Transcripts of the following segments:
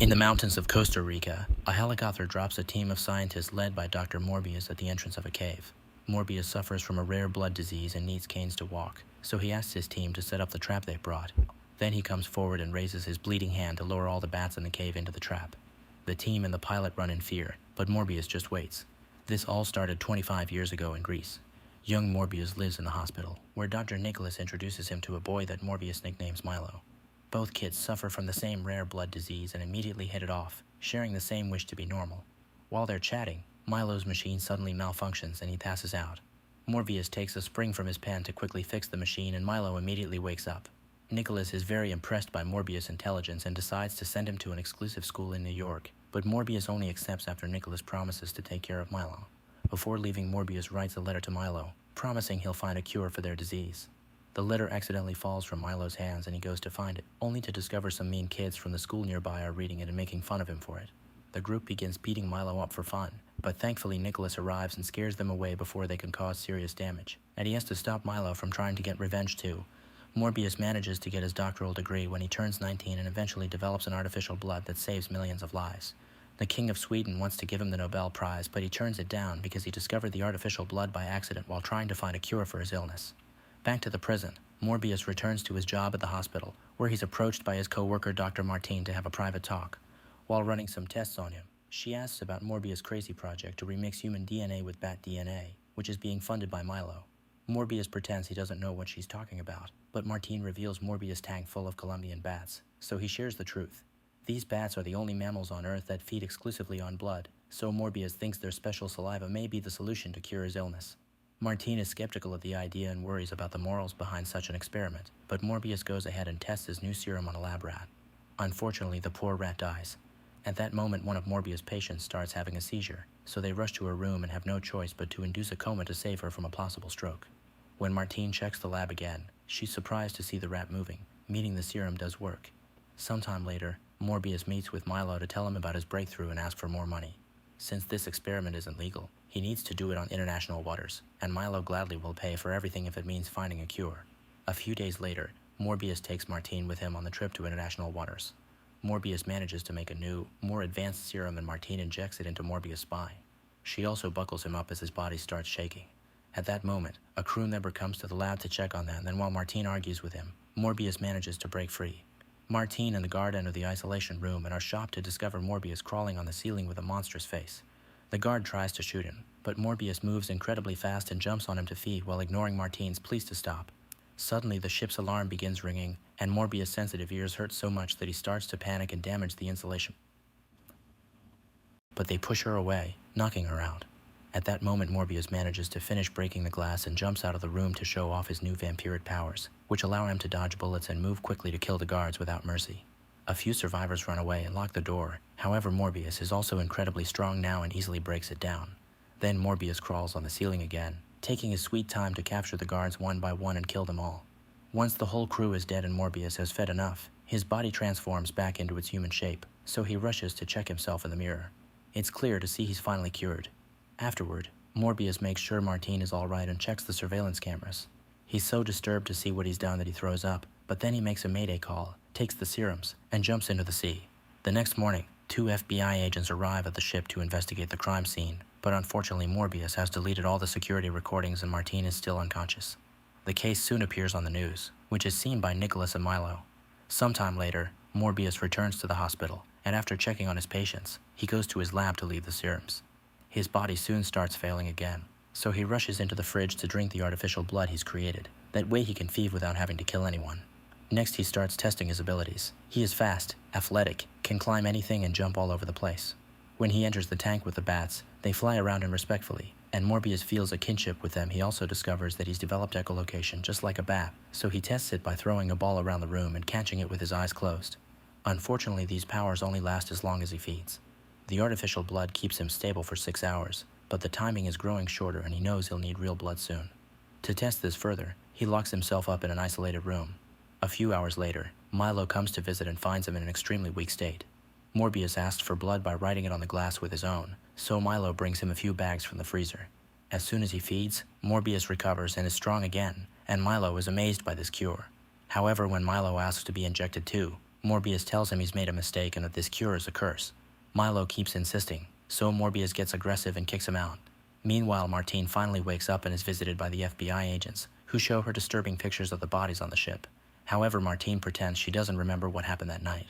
In the mountains of Costa Rica, a helicopter drops a team of scientists led by Dr. Morbius at the entrance of a cave. Morbius suffers from a rare blood disease and needs canes to walk, so he asks his team to set up the trap they brought. Then he comes forward and raises his bleeding hand to lower all the bats in the cave into the trap. The team and the pilot run in fear, but Morbius just waits. This all started 25 years ago in Greece. Young Morbius lives in the hospital, where Dr. Nicholas introduces him to a boy that Morbius nicknames Milo. Both kids suffer from the same rare blood disease and immediately hit it off, sharing the same wish to be normal. While they're chatting, Milo's machine suddenly malfunctions and he passes out. Morbius takes a spring from his pen to quickly fix the machine and Milo immediately wakes up. Nicholas is very impressed by Morbius' intelligence and decides to send him to an exclusive school in New York, but Morbius only accepts after Nicholas promises to take care of Milo. Before leaving, Morbius writes a letter to Milo, promising he'll find a cure for their disease. The letter accidentally falls from Milo's hands and he goes to find it, only to discover some mean kids from the school nearby are reading it and making fun of him for it. The group begins beating Milo up for fun, but thankfully Nicholas arrives and scares them away before they can cause serious damage, and he has to stop Milo from trying to get revenge too. Morbius manages to get his doctoral degree when he turns 19 and eventually develops an artificial blood that saves millions of lives. The King of Sweden wants to give him the Nobel Prize, but he turns it down because he discovered the artificial blood by accident while trying to find a cure for his illness. Back to the prison, Morbius returns to his job at the hospital, where he's approached by his co-worker Dr. Martine to have a private talk. While running some tests on him, she asks about Morbius' crazy project to remix human DNA with bat DNA, which is being funded by Milo. Morbius pretends he doesn't know what she's talking about, but Martine reveals Morbius' tank full of Colombian bats, so he shares the truth. These bats are the only mammals on Earth that feed exclusively on blood, so Morbius thinks their special saliva may be the solution to cure his illness. Martine is skeptical of the idea and worries about the morals behind such an experiment, but Morbius goes ahead and tests his new serum on a lab rat. Unfortunately, the poor rat dies. At that moment, one of Morbius' patients starts having a seizure, so they rush to her room and have no choice but to induce a coma to save her from a possible stroke. When Martine checks the lab again, she's surprised to see the rat moving, meaning the serum does work. Sometime later, Morbius meets with Milo to tell him about his breakthrough and ask for more money. Since this experiment isn't legal, he needs to do it on international waters, and Milo gladly will pay for everything if it means finding a cure. A few days later, Morbius takes Martine with him on the trip to international waters. Morbius manages to make a new, more advanced serum and Martine injects it into Morbius' spine. She also buckles him up as his body starts shaking. At that moment, a crew member comes to the lab to check on them, and then while Martine argues with him, Morbius manages to break free. Martine and the guard enter the isolation room and are shocked to discover Morbius crawling on the ceiling with a monstrous face. The guard tries to shoot him, but Morbius moves incredibly fast and jumps on him to feed while ignoring Martine's pleas to stop. Suddenly, the ship's alarm begins ringing, and Morbius' sensitive ears hurt so much that he starts to panic and damage the insulation. But they push her away, knocking her out. At that moment, Morbius manages to finish breaking the glass and jumps out of the room to show off his new vampiric powers, which allow him to dodge bullets and move quickly to kill the guards without mercy. A few survivors run away and lock the door. However, Morbius is also incredibly strong now and easily breaks it down. Then Morbius crawls on the ceiling again, taking his sweet time to capture the guards one by one and kill them all. Once the whole crew is dead and Morbius has fed enough, his body transforms back into its human shape, so he rushes to check himself in the mirror. It's clear to see he's finally cured. Afterward, Morbius makes sure Martine is alright and checks the surveillance cameras. He's so disturbed to see what he's done that he throws up, but then he makes a mayday call, takes the serums, and jumps into the sea. The next morning, 2 FBI agents arrive at the ship to investigate the crime scene, but unfortunately Morbius has deleted all the security recordings and Martine is still unconscious. The case soon appears on the news, which is seen by Nicholas and Milo. Sometime later, Morbius returns to the hospital, and after checking on his patients, he goes to his lab to leave the serums. His body soon starts failing again, so he rushes into the fridge to drink the artificial blood he's created. That way he can feed without having to kill anyone. Next, he starts testing his abilities. He is fast, athletic, can climb anything and jump all over the place. When he enters the tank with the bats, they fly around him respectfully, and Morbius feels a kinship with them. He also discovers that he's developed echolocation just like a bat, so he tests it by throwing a ball around the room and catching it with his eyes closed. Unfortunately, these powers only last as long as he feeds. The artificial blood keeps him stable for 6 hours, but the timing is growing shorter and he knows he'll need real blood soon. To test this further, he locks himself up in an isolated room. A few hours later, Milo comes to visit and finds him in an extremely weak state. Morbius asks for blood by writing it on the glass with his own, so Milo brings him a few bags from the freezer. As soon as he feeds, Morbius recovers and is strong again, and Milo is amazed by this cure. However, when Milo asks to be injected too, Morbius tells him he's made a mistake and that this cure is a curse. Milo keeps insisting, so Morbius gets aggressive and kicks him out. Meanwhile, Martine finally wakes up and is visited by the FBI agents, who show her disturbing pictures of the bodies on the ship. However, Martine pretends she doesn't remember what happened that night.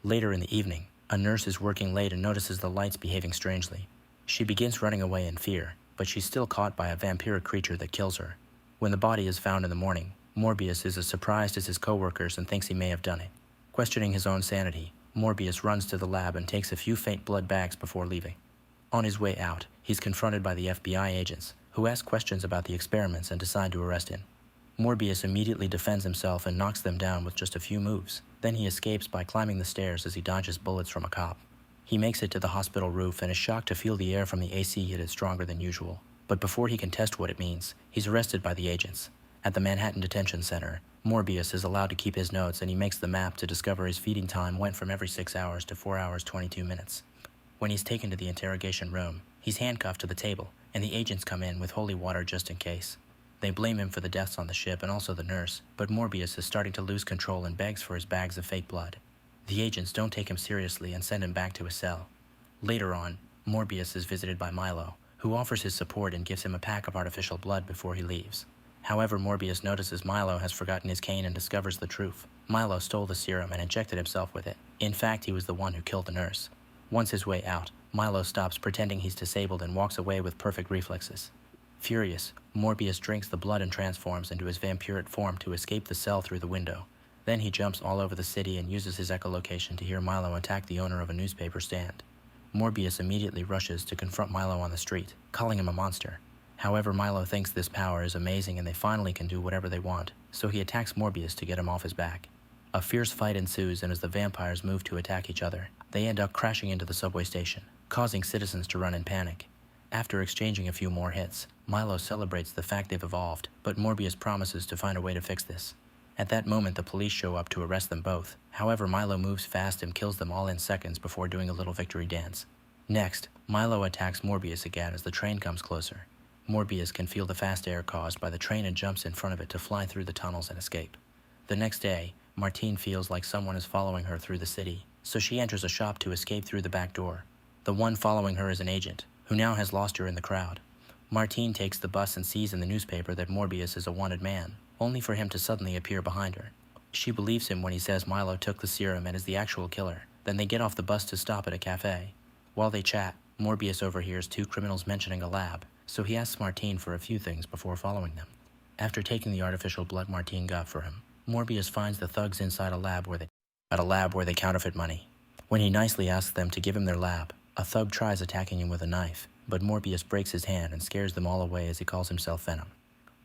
Later in the evening, a nurse is working late and notices the lights behaving strangely. She begins running away in fear, but she's still caught by a vampiric creature that kills her. When the body is found in the morning, Morbius is as surprised as his co-workers and thinks he may have done it. Questioning his own sanity, Morbius runs to the lab and takes a few faint blood bags before leaving. On his way out, he's confronted by the FBI agents, who ask questions about the experiments and decide to arrest him. Morbius immediately defends himself and knocks them down with just a few moves. Then he escapes by climbing the stairs as he dodges bullets from a cop. He makes it to the hospital roof and is shocked to feel the air from the AC hit it stronger than usual. But before he can test what it means, he's arrested by the agents. At the Manhattan Detention Center, Morbius is allowed to keep his notes and he makes the map to discover his feeding time went from every 6 hours to 4 hours 22 minutes. When he's taken to the interrogation room, he's handcuffed to the table, and the agents come in with holy water just in case. They blame him for the deaths on the ship and also the nurse, but Morbius is starting to lose control and begs for his bags of fake blood. The agents don't take him seriously and send him back to his cell. Later on, Morbius is visited by Milo, who offers his support and gives him a pack of artificial blood before he leaves. However, Morbius notices Milo has forgotten his cane and discovers the truth. Milo stole the serum and injected himself with it. In fact, he was the one who killed the nurse. Once his way out, Milo stops pretending he's disabled and walks away with perfect reflexes. Furious, Morbius drinks the blood and transforms into his vampiric form to escape the cell through the window. Then he jumps all over the city and uses his echolocation to hear Milo attack the owner of a newspaper stand. Morbius immediately rushes to confront Milo on the street, calling him a monster. However, Milo thinks this power is amazing and they finally can do whatever they want, so he attacks Morbius to get him off his back. A fierce fight ensues, and as the vampires move to attack each other, they end up crashing into the subway station, causing citizens to run in panic. After exchanging a few more hits, Milo celebrates the fact they've evolved, but Morbius promises to find a way to fix this. At that moment, the police show up to arrest them both. However, Milo moves fast and kills them all in seconds before doing a little victory dance. Next, Milo attacks Morbius again as the train comes closer. Morbius can feel the fast air caused by the train and jumps in front of it to fly through the tunnels and escape. The next day, Martine feels like someone is following her through the city, so she enters a shop to escape through the back door. The one following her is an agent, who now has lost her in the crowd. Martine takes the bus and sees in the newspaper that Morbius is a wanted man, only for him to suddenly appear behind her. She believes him when he says Milo took the serum and is the actual killer. Then they get off the bus to stop at a cafe. While they chat, Morbius overhears two criminals mentioning a lab, so he asks Martine for a few things before following them. After taking the artificial blood Martine got for him, Morbius finds the thugs inside a lab where they counterfeit money. When he nicely asks them to give him their lab, a thug tries attacking him with a knife, but Morbius breaks his hand and scares them all away as he calls himself Venom.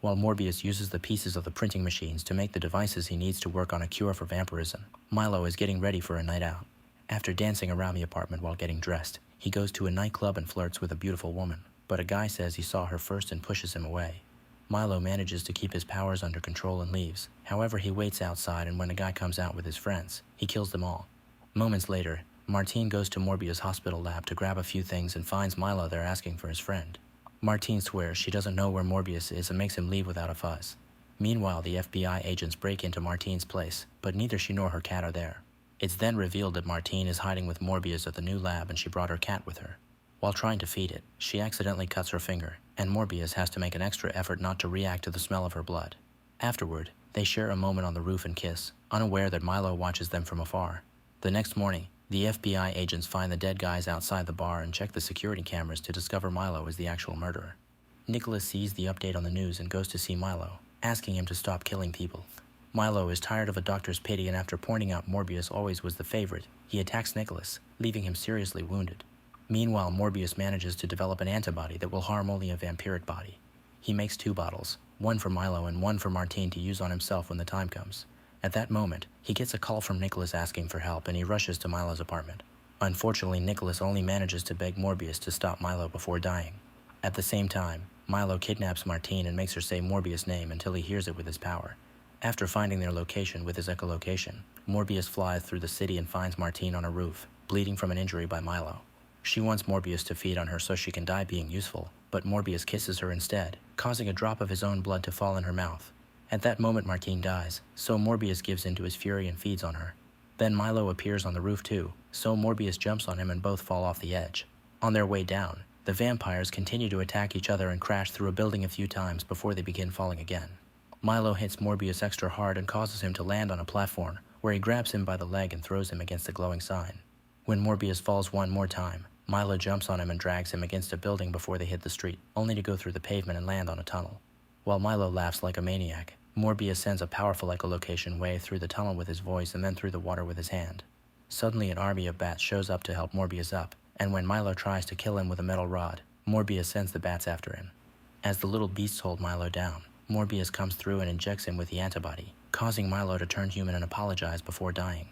While Morbius uses the pieces of the printing machines to make the devices he needs to work on a cure for vampirism, Milo is getting ready for a night out. After dancing around the apartment while getting dressed, he goes to a nightclub and flirts with a beautiful woman, but a guy says he saw her first and pushes him away. Milo manages to keep his powers under control and leaves. However, he waits outside, and when a guy comes out with his friends, he kills them all. Moments later, Martine goes to Morbius' hospital lab to grab a few things and finds Milo there asking for his friend. Martine swears she doesn't know where Morbius is and makes him leave without a fuss. Meanwhile, the FBI agents break into Martine's place, but neither she nor her cat are there. It's then revealed that Martine is hiding with Morbius at the new lab and she brought her cat with her. While trying to feed it, she accidentally cuts her finger, and Morbius has to make an extra effort not to react to the smell of her blood. Afterward, they share a moment on the roof and kiss, unaware that Milo watches them from afar. The next morning, the FBI agents find the dead guys outside the bar and check the security cameras to discover Milo is the actual murderer. Nicholas sees the update on the news and goes to see Milo, asking him to stop killing people. Milo is tired of a doctor's pity, and after pointing out Morbius always was the favorite, he attacks Nicholas, leaving him seriously wounded. Meanwhile, Morbius manages to develop an antibody that will harm only a vampiric body. He makes 2 bottles, one for Milo and one for Martine to use on himself when the time comes. At that moment, he gets a call from Nicholas asking for help, and he rushes to Milo's apartment. Unfortunately, Nicholas only manages to beg Morbius to stop Milo before dying. At the same time, Milo kidnaps Martine and makes her say Morbius' name until he hears it with his power. After finding their location with his echolocation, Morbius flies through the city and finds Martine on a roof, bleeding from an injury by Milo. She wants Morbius to feed on her so she can die being useful, but Morbius kisses her instead, causing a drop of his own blood to fall in her mouth. At that moment, Martine dies, so Morbius gives in to his fury and feeds on her. Then Milo appears on the roof too, so Morbius jumps on him and both fall off the edge. On their way down, the vampires continue to attack each other and crash through a building a few times before they begin falling again. Milo hits Morbius extra hard and causes him to land on a platform, where he grabs him by the leg and throws him against the glowing sign. When Morbius falls one more time, Milo jumps on him and drags him against a building before they hit the street, only to go through the pavement and land on a tunnel. While Milo laughs like a maniac, Morbius sends a powerful echolocation wave through the tunnel with his voice and then through the water with his hand. Suddenly an army of bats shows up to help Morbius up, and when Milo tries to kill him with a metal rod, Morbius sends the bats after him. As the little beasts hold Milo down, Morbius comes through and injects him with the antibody, causing Milo to turn human and apologize before dying.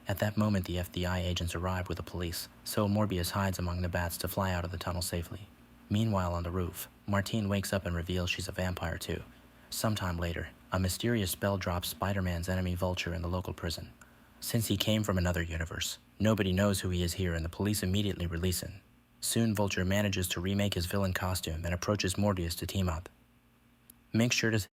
At that moment, the FBI agents arrive with the police, so Morbius hides among the bats to fly out of the tunnel safely. Meanwhile, on the roof, Martine wakes up and reveals she's a vampire too. Sometime later, a mysterious spell drops Spider-Man's enemy Vulture in the local prison. Since he came from another universe, nobody knows who he is here and the police immediately release him. Soon Vulture manages to remake his villain costume and approaches Morbius to team up. Make sure to